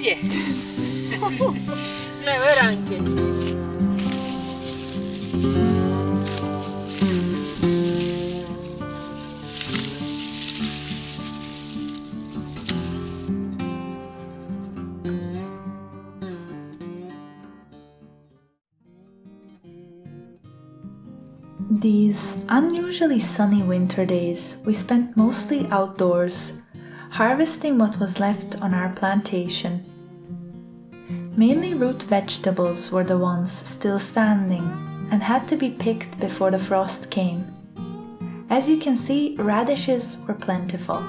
Oye. Ne ver anche. These unusually sunny winter days we spent mostly outdoors, harvesting what was left on our plantation. Mainly root vegetables were the ones still standing and had to be picked before the frost came. As you can see, radishes were plentiful.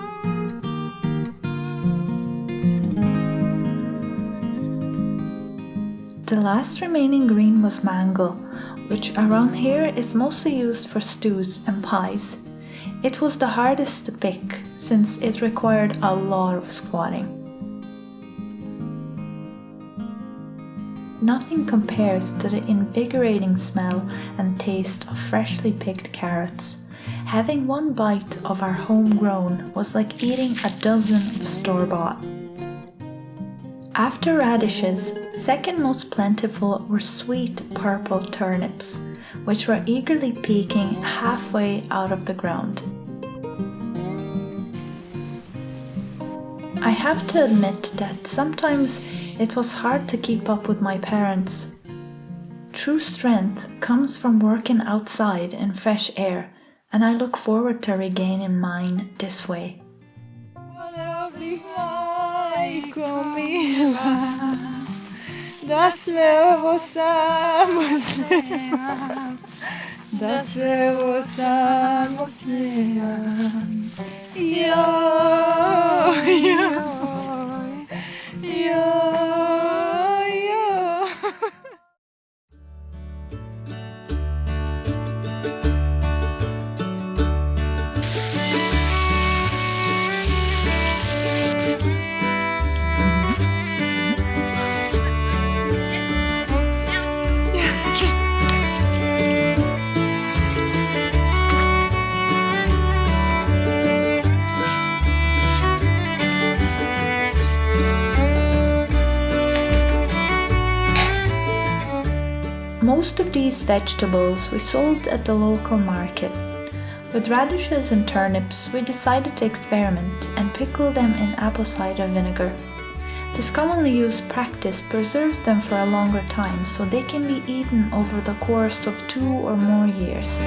The last remaining green was mangel, which around here is mostly used for stews and pies. It was the hardest to pick since it required a lot of squatting. Nothing compares to the invigorating smell and taste of freshly picked carrots. Having one bite of our homegrown was like eating a dozen of store-bought. After radishes, second most plentiful were sweet purple turnips, which were eagerly peeking halfway out of the ground. I have to admit that sometimes it was hard to keep up with my parents. True strength comes from working outside in fresh air, and I look forward to regaining mine this way. Das wir usamos das wir usamos yo yo yo yo. Most of these vegetables we sold at the local market. With radishes and turnips, we decided to experiment and pickle them in apple cider vinegar. This commonly used practice preserves them for a longer time, so they can be eaten over the course of 2 or more years.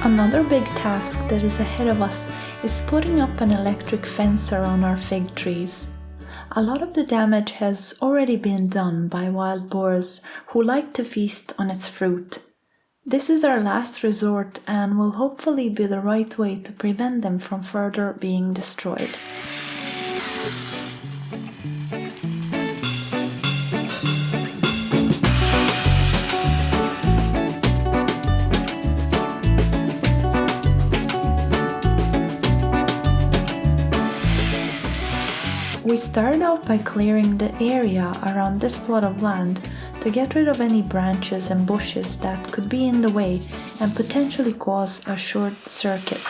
Another big task that is ahead of us is putting up an electric fence around our fig trees. A lot of the damage has already been done by wild boars who like to feast on its fruit. This is our last resort and will hopefully be the right way to prevent them from further being destroyed. We started out by clearing the area around this plot of land to get rid of any branches and bushes that could be in the way and potentially cause a short circuit.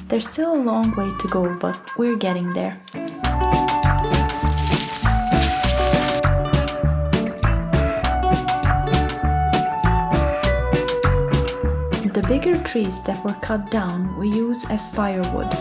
There's still a long way to go, but we're getting there. The bigger trees that were cut down we use as firewood.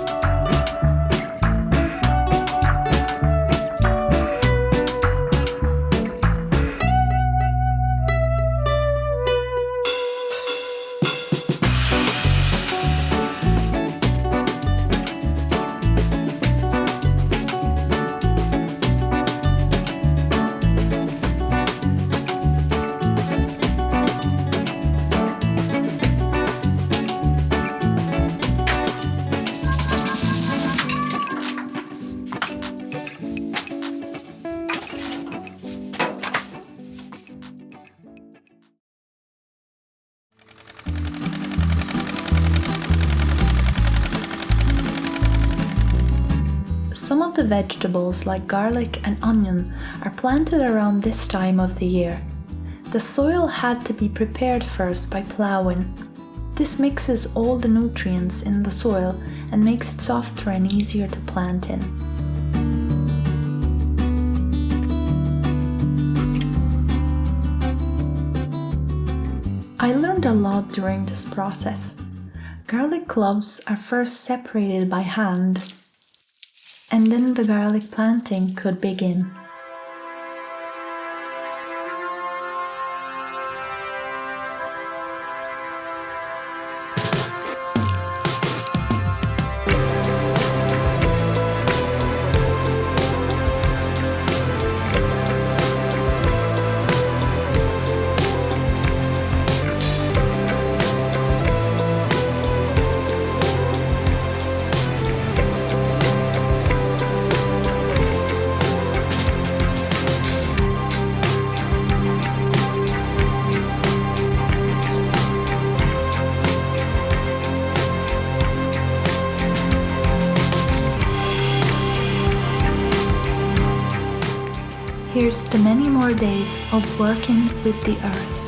Some of the vegetables like garlic and onion are planted around this time of the year. The soil had to be prepared first by plowing. This mixes all the nutrients in the soil and makes it softer and easier to plant in. I learned a lot during this process. Garlic cloves are first separated by hand, and then the garlic planting could begin. Here's to many more days of working with the earth.